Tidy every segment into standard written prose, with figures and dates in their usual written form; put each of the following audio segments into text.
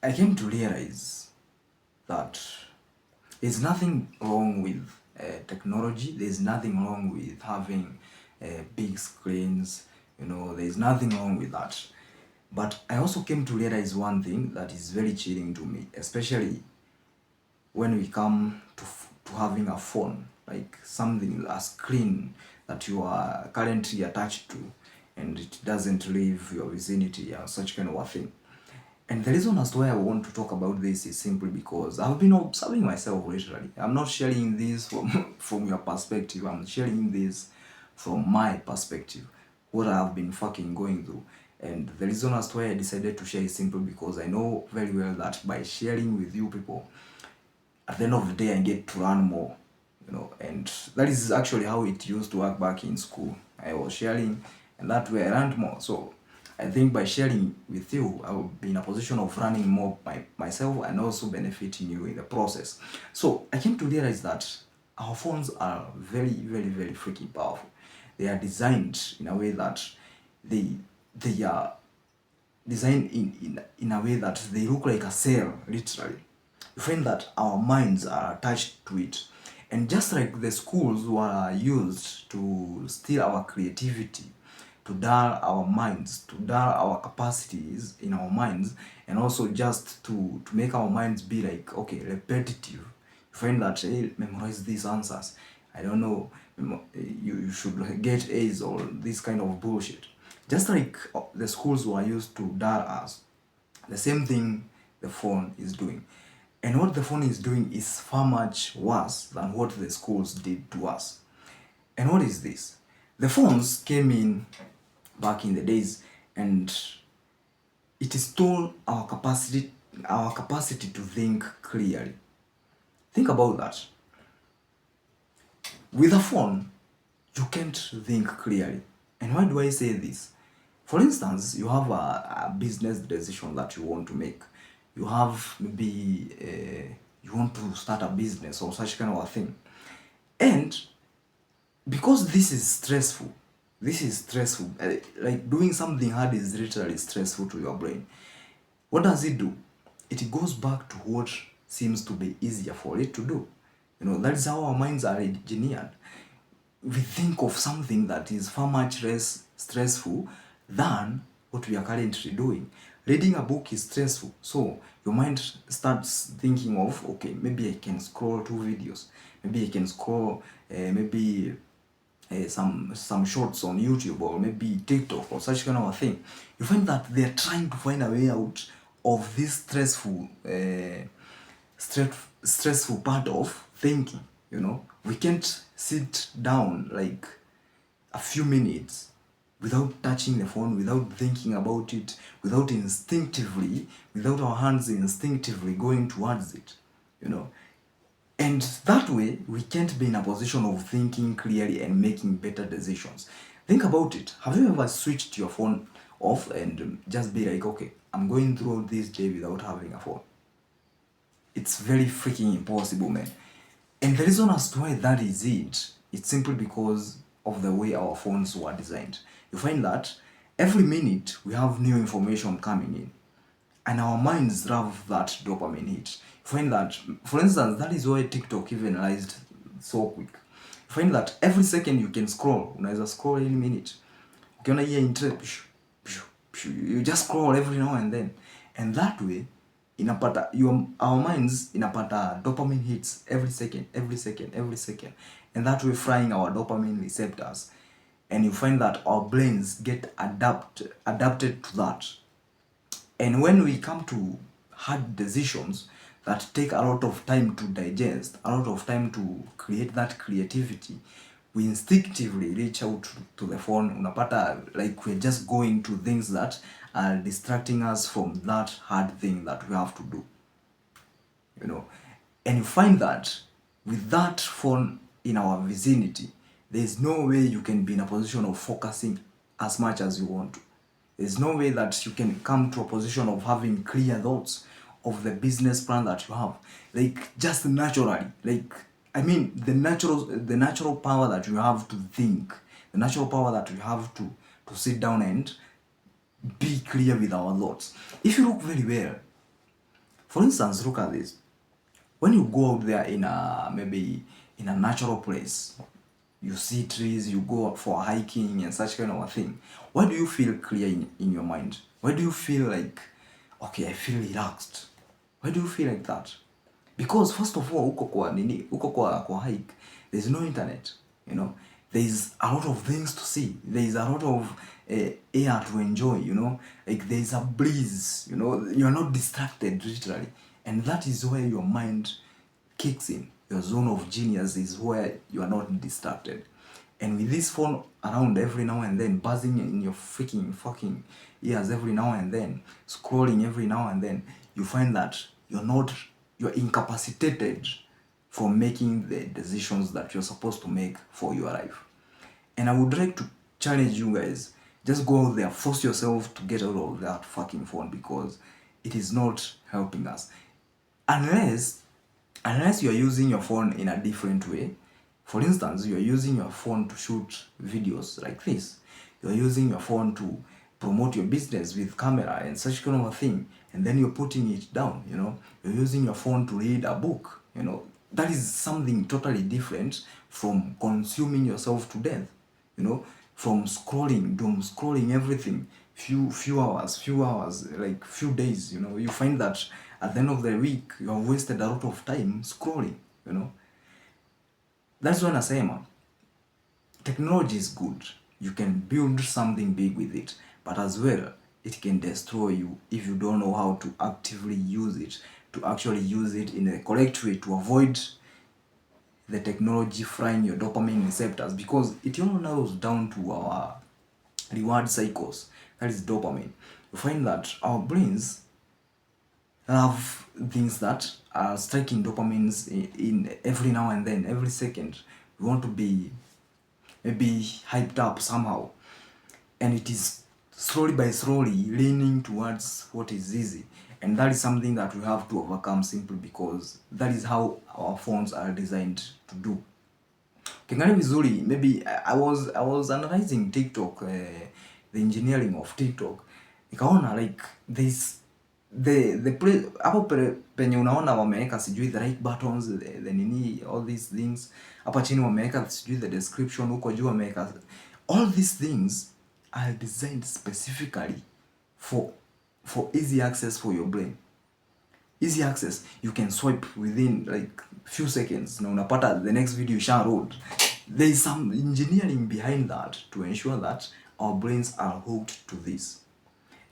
I came to realize that there's nothing wrong with technology. There's nothing wrong with having big screens. There's nothing wrong with that. But I also came to realize one thing that is very chilling to me, especially when we come to having a phone, like something, a screen that you are currently attached to, and it doesn't leave your vicinity or such kind of a thing. And the reason as to why I want to talk about this is simply because I've been observing myself literally. I'm not sharing this from your perspective. I'm sharing this from my perspective, what I've been fucking going through. And the reason as to why I decided to share is simple because I know very well that by sharing with you people, at the end of the day, I get to learn more, and that is actually how it used to work back in school. I was sharing, and that way I learned more. So I think by sharing with you, I will be in a position of learning more by myself and also benefiting you in the process. So I came to realize that our phones are very, very, very freaking powerful. They are designed in a way that they are designed in a way that they look like a cell, literally. You find that our minds are attached to it. And just like the schools were used to steal our creativity, to dull our minds, to dull our capacities in our minds, and also just to make our minds be like, okay, repetitive. You find that, hey, memorize these answers. I don't know, you should get A's or this kind of bullshit. Just like the schools were used to dull us, the same thing the phone is doing. And what the phone is doing is far much worse than what the schools did to us. And what is this? The phones came in back in the days, and it stole our capacity to think clearly. Think about that. With a phone, you can't think clearly. And why do I say this? For instance, you have a business decision that you want to make. You have maybe you want to start a business or such kind of a thing. And because this is stressful, like doing something hard is literally stressful to your brain. What does it do? It goes back to what seems to be easier for it to do. That's how our minds are engineered. We think of something that is far much less stressful than what we are currently doing. Reading a book is stressful, so your mind starts thinking of, okay, maybe I can scroll 2 videos, maybe I can scroll some shorts on YouTube or maybe TikTok or such kind of a thing. You find that they're trying to find a way out of this stressful part of thinking. We can't sit down like a few minutes without touching the phone, without thinking about it, without our hands instinctively going towards it, And that way, we can't be in a position of thinking clearly and making better decisions. Think about it. Have you ever switched your phone off and just be like, okay, I'm going through this day without having a phone? It's very freaking impossible, man. And the reason as to why that is it's simply because of the way our phones were designed. You find that every minute we have new information coming in, and our minds love that dopamine hit. You find that, for instance, that is why TikTok even realized so quick. You find that every second you can scroll. Unaweza scroll any minute. Ukiona hiyo interest, you just scroll every now and then. And that way, our minds inapata dopamine hits every second. And that way frying our dopamine receptors. And you find that our brains get adapted to that. And when we come to hard decisions that take a lot of time to digest, a lot of time to create that creativity, we instinctively reach out to the phone. Unapata like we're just going to things that are distracting us from that hard thing that we have to do. And you find that with that phone in our vicinity, there's no way you can be in a position of focusing as much as you want to. There's no way that you can come to a position of having clear thoughts of the business plan that you have. Like, just naturally. Like, I mean, the natural power that you have to think, the natural power that we have to sit down and be clear with our thoughts. If you look very well, For instance, look at this. When you go out there in maybe in a natural place, you see trees, you go for hiking and such kind of a thing, why do you feel clear in your mind? Why do you feel like, okay, I feel relaxed? Why do you feel like that? Because first of all, uko kwa hike, there's no internet, you know. There's a lot of things to see. There's a lot of air to enjoy, you know. Like there's a breeze, you know. You're not distracted literally, and that is where your mind kicks in. Your zone of genius is where you are not distracted. And with this phone around every now and then, buzzing in your freaking fucking ears every now and then, scrolling every now and then, you find that you're incapacitated from making the decisions that you're supposed to make for your life. And I would like to challenge you guys, just go out there, force yourself to get out of that fucking phone, because it is not helping us. Unless you're using your phone in a different way. For instance, you're using your phone to shoot videos like this. You're using your phone to promote your business with camera and such kind of a thing, and then you're putting it down, you know. You're using your phone to read a book, you know. That is something totally different from consuming yourself to death, you know, from scrolling, doom scrolling everything, few hours, like few days, you know. You find that at the end of the week, you have wasted a lot of time scrolling, you know. That's when I say, man, technology is good. You can build something big with it, but as well, it can destroy you if you don't know how to actively use it, to actually use it in a correct way, to avoid the technology frying your dopamine receptors, because it all narrows down to our reward cycles. That is dopamine. You find that our brains have things that are striking dopamines in every now and then, every second. We want to be maybe hyped up somehow, and it is slowly by slowly leaning towards what is easy, and that is something that we have to overcome, simply because that is how our phones are designed to do. Kingani vizuri, maybe I was analyzing TikTok, the engineering of TikTok. Nikaona like this hapo penye unaona wameweka sijui the right buttons, the nini, all these things. Hapa chini wameweka sijui the description, huko juu wameweka. All these things are designed specifically for easy access for your brain. Easy access, you can swipe within like few seconds na unapata the next video isha load. There is some engineering behind that to ensure that our brains are hooked to this.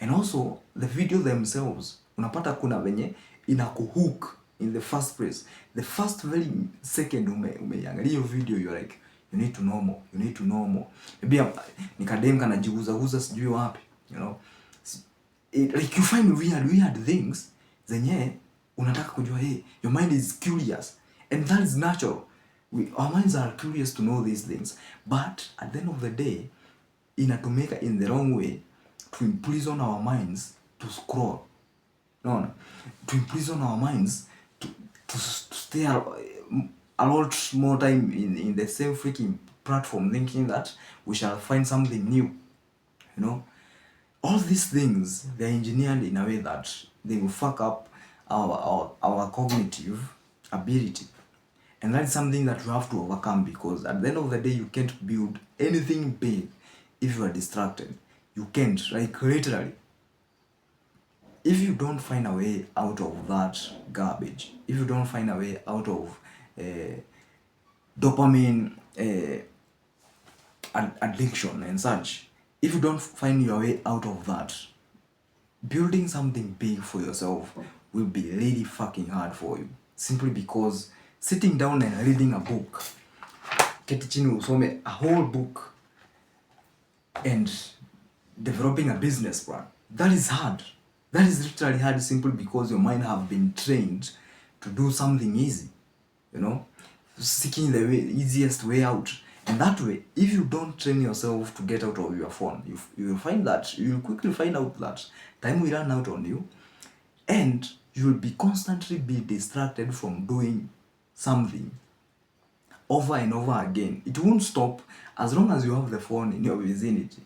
And also the video themselves, unapata kuna venye inakuhook in the first place. The first very second umeangalia hiyo video, you're like, you need to know more, you need to know more. Maybe nikadem kana jiguza sijui wapi, you know. Like you find weird things zenye unataka kujua. Hey, your mind is curious, and that is natural. Our minds are curious to know these things, but at the end of the day, inatumika in the wrong way to imprison our minds to scroll. No. To imprison our minds to stay a lot more time in the same freaking platform, thinking that we shall find something new, you know. All these things, they're engineered in a way that they will fuck up our cognitive ability. And that's something that you have to overcome, because at the end of the day, you can't build anything big if you are distracted. You can't, like literally. If you don't find a way out of that garbage, if you don't find a way out of dopamine addiction and such, if you don't find your way out of that, building something big for yourself will be really fucking hard for you. Simply because sitting down and reading a book, keti chini usome a whole book and developing a business plan, that is hard. That is literally hard, simply because your mind have been trained to do something easy, you know, seeking the easiest way out. And that way, if you don't train yourself to get out of your phone, you will find that you will quickly find out that time will run out on you, and you will be constantly be distracted from doing something over and over again. It won't stop as long as you have the phone in your vicinity.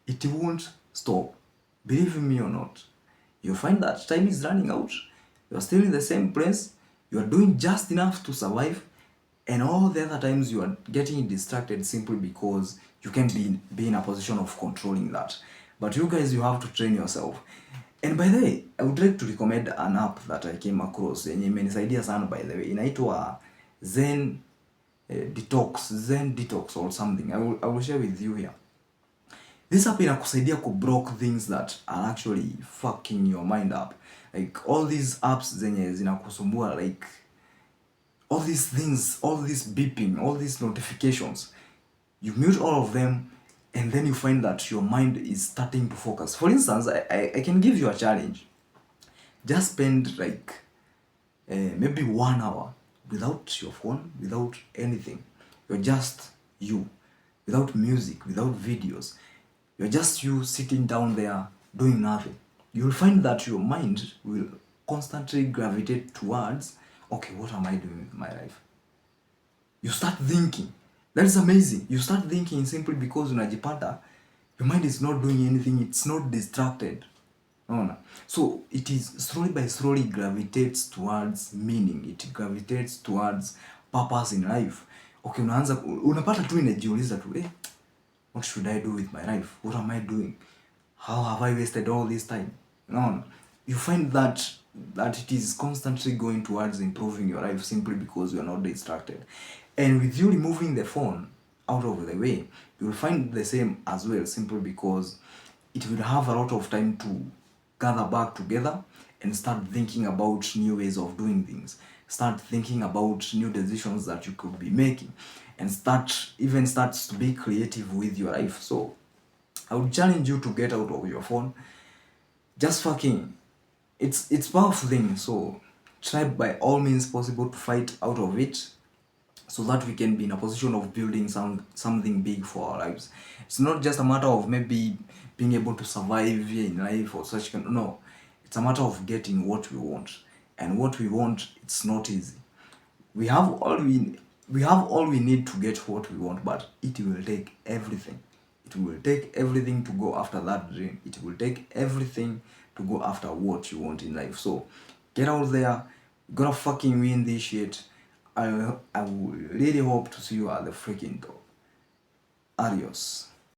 It won't stop. Believe me or not, you find that time is running out, You are still in the same place. You are doing just enough to survive, and all the other times you are getting distracted simply because you can be in a position of controlling that. But you guys, you have to train yourself. And by the way, I would like to recommend an app that I came across yenye imenisaidia sana by the way. Inaitwa Zen Detox or something. I will share with you here. This app inakusaidia ku block things that are actually fucking your mind up. Like all these apps zenye zinakusumbua, like all these things, all this beeping, all these notifications, you mute all of them, and then you find that your mind is starting to focus. For instance, I can give you a challenge. Just spend like maybe 1 hour without your phone, without anything. You're just you, without music, without videos. You're just you sitting down there doing nothing. You'll find that your mind will constantly gravitate towards, okay, what am I doing with my life? You start thinking. That is amazing. You start thinking simply because unajipata, your mind is not doing anything. It's not distracted. No. So it is slowly gravitates towards meaning. It gravitates towards purpose in life. Okay, unapata tu inajiuliza tu, what should I do with my life? What am I doing? How have I wasted all this time? No. You find that it is constantly going towards improving your life simply because you are not distracted. And with you removing the phone out of the way, you will find the same as well, simply because it will have a lot of time to gather back together and start thinking about new ways of doing things. Start thinking about new decisions that you could be making, and starts to be creative with your life. So I would challenge you to get out of your phone. Just fucking, it's powerful thing. So try by all means possible to fight out of it, so that we can be in a position of building something big for our lives. It's not just a matter of maybe being able to survive in life or such kind. No, it's a matter of getting what we want, and what we want, it's not easy. We have all we need to get what we want, but it will take everything. It will take everything to go after that dream. It will take everything to go after what you want in life. So get out there, you gotta fucking win this shit. I will really hope to see you at the freaking top. Adios.